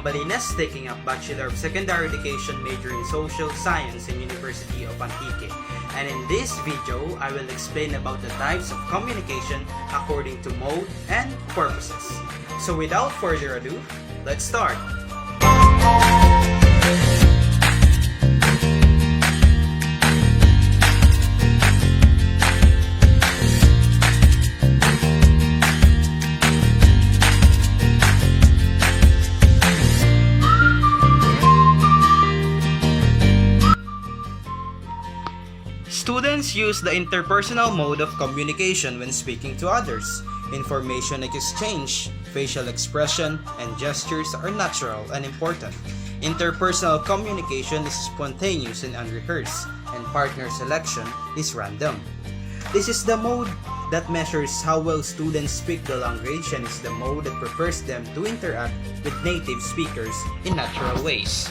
Bambalinas, taking up Bachelor of Secondary Education major in Social Science in University of Antique. And in this video, I will explain about the types of communication according to mode and purposes. So without further ado, let's start! Students use the interpersonal mode of communication when speaking to others. Information exchange, facial expression, and gestures are natural and important. Interpersonal communication is spontaneous and unrehearsed, and partner selection is random. This is the mode that measures how well students speak the language and is the mode that prefers them to interact with native speakers in natural ways.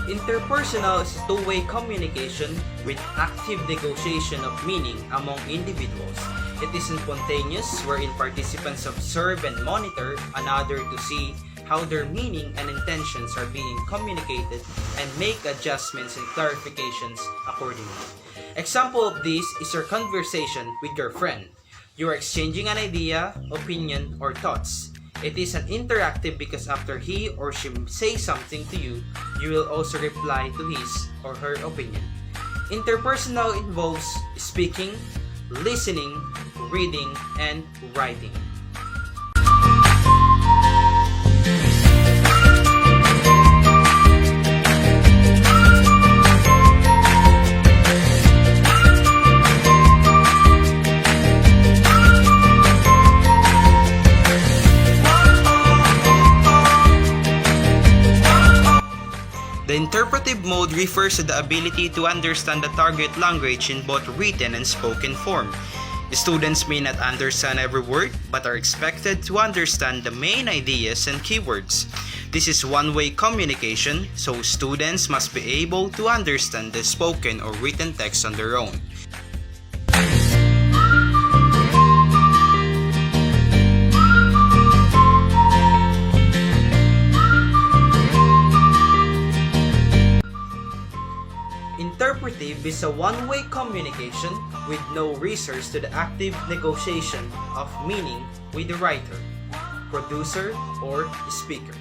Interpersonal is two-way communication with active negotiation of meaning among individuals. It is spontaneous, wherein participants observe and monitor another to see how their meaning and intentions are being communicated and make adjustments and clarifications accordingly. Example of this is your conversation with your friend. You are exchanging an idea, opinion, or thoughts. It is an interactive because after he or she says something to you, you will also reply to his or her opinion. Interpersonal involves speaking, listening, reading, and writing. The interpretive mode refers to the ability to understand the target language in both written and spoken form. The students may not understand every word, but are expected to understand the main ideas and keywords. This is one-way communication, so students must be able to understand the spoken or written text on their own. Interpretive is a one-way communication with no resource to the active negotiation of meaning with the writer, producer, or speaker.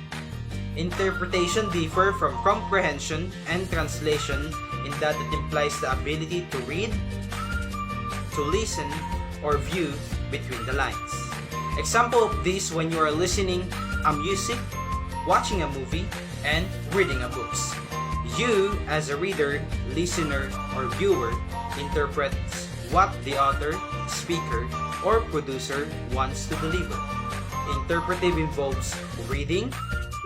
Interpretation differs from comprehension and translation in that it implies the ability to read, to listen, or view between the lines. Example of this when you are listening a music, watching a movie, and reading a books. You, as a reader, listener, or viewer, interprets what the author, speaker, or producer wants to deliver. Interpretive involves reading,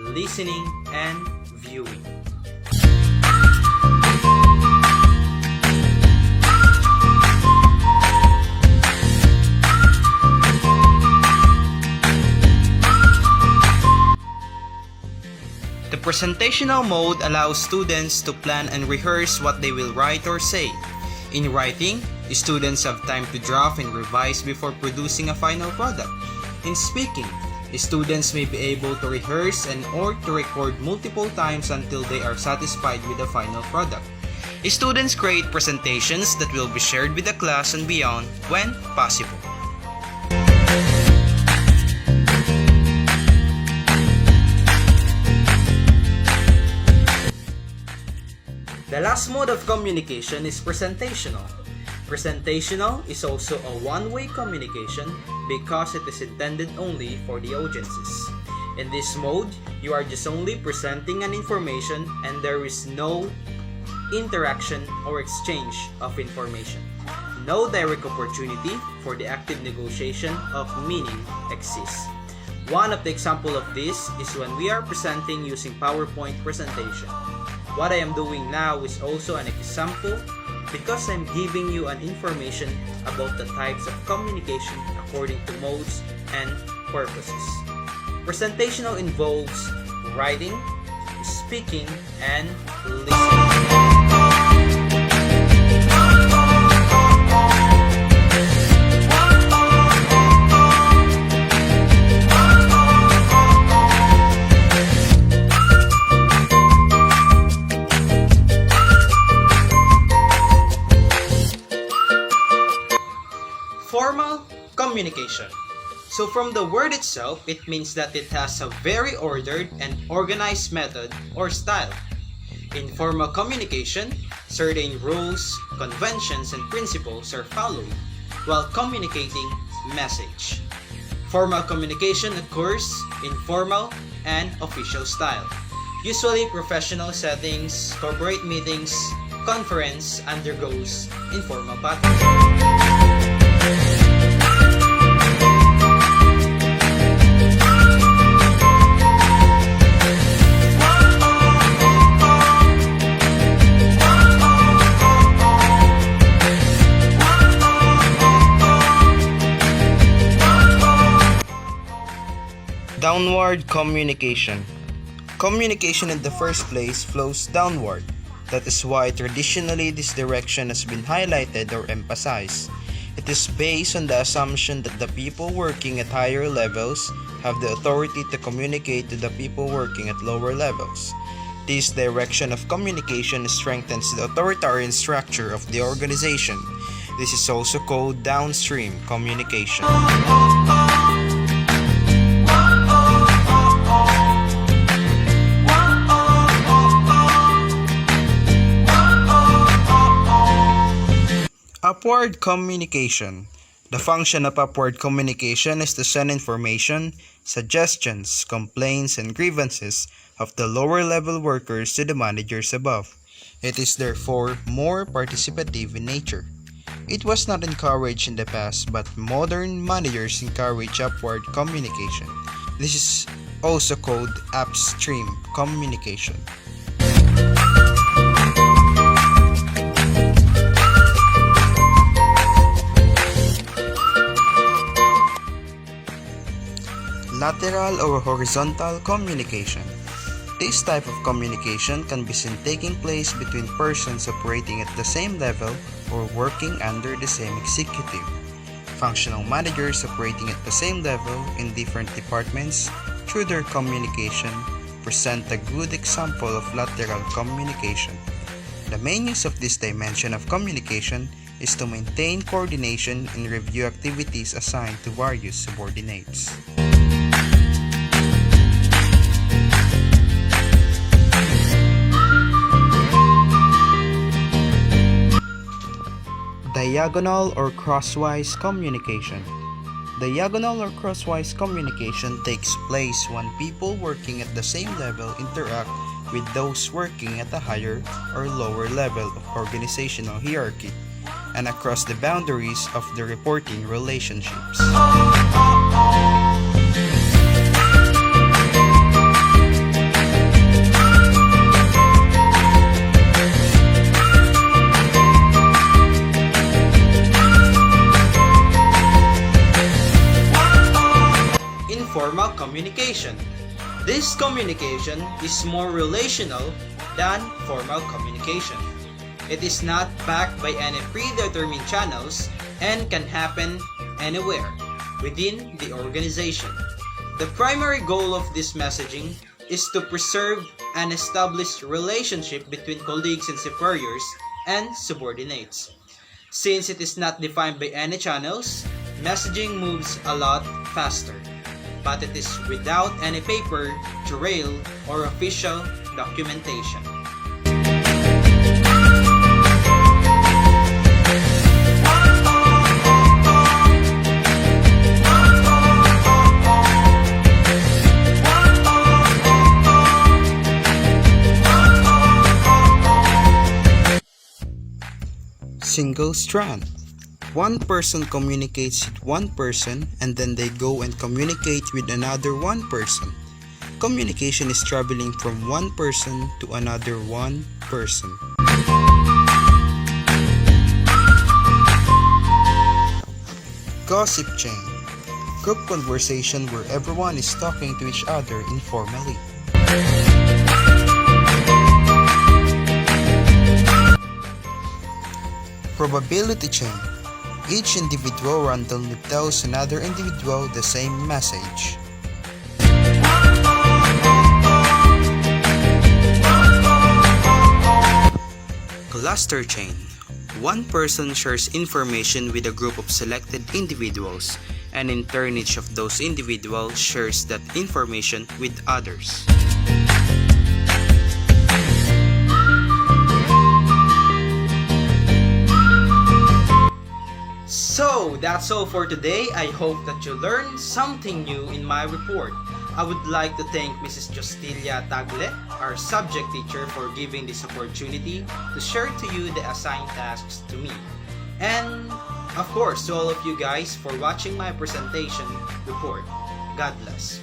listening, and viewing. The presentational mode allows students to plan and rehearse what they will write or say. In writing, students have time to draft and revise before producing a final product. In speaking, students may be able to rehearse and or to record multiple times until they are satisfied with the final product. Students create presentations that will be shared with the class and beyond when possible. The last mode of communication is presentational. Presentational is also a one-way communication because it is intended only for the audiences. In this mode, you are just only presenting an information and there is no interaction or exchange of information. No direct opportunity for the active negotiation of meaning exists. One of the examples of this is when we are presenting using PowerPoint presentation. What I am doing now is also an example because I'm giving you an information about the types of communication according to modes and purposes. Presentational involves writing, speaking, and listening. Formal communication. So from the word itself, it means that it has a very ordered and organized method or style. In formal communication, certain rules, conventions, and principles are followed while communicating message. Formal communication occurs in formal and official style. Usually professional settings, corporate meetings, conference undergoes informal pattern. Downward communication. Communication in the first place flows downward. That is why traditionally this direction has been highlighted or emphasized. It is based on the assumption that the people working at higher levels have the authority to communicate to the people working at lower levels. This direction of communication strengthens the authoritarian structure of the organization. This is also called downstream communication. Upward communication. The function of upward communication is to send information, suggestions, complaints, and grievances of the lower level workers to the managers above. It is therefore more participative in nature. It was not encouraged in the past, but modern managers encourage upward communication. This is also called upstream communication. Lateral or horizontal communication. This type of communication can be seen taking place between persons operating at the same level or working under the same executive. Functional managers operating at the same level in different departments through their communication present a good example of lateral communication. The main use of this dimension of communication is to maintain coordination and review activities assigned to various subordinates. Diagonal or crosswise communication. Diagonal or crosswise communication takes place when people working at the same level interact with those working at a higher or lower level of organizational hierarchy and across the boundaries of the reporting relationships. Informal communication. This communication is more relational than formal communication. It is not backed by any predetermined channels and can happen anywhere within the organization. The primary goal of this messaging is to preserve an established relationship between colleagues and superiors and subordinates. Since it is not defined by any channels, messaging moves a lot faster, but it is without any paper trail or official documentation. Single strand. One person communicates with one person and then they go and communicate with another one person. Communication is traveling from one person to another one person. Gossip chain. Group conversation where everyone is talking to each other informally. Probability chain. Each individual randomly tells another individual the same message. Cluster chain. one person shares information with a group of selected individuals, and in turn each of those individuals shares that information with others. So, that's all for today. I hope that you learned something new in my report. I would like to thank Mrs. Justilia Tagle, our subject teacher, for giving this opportunity to share to you the assigned tasks to me. And, of course, to all of you guys for watching my presentation report. God bless.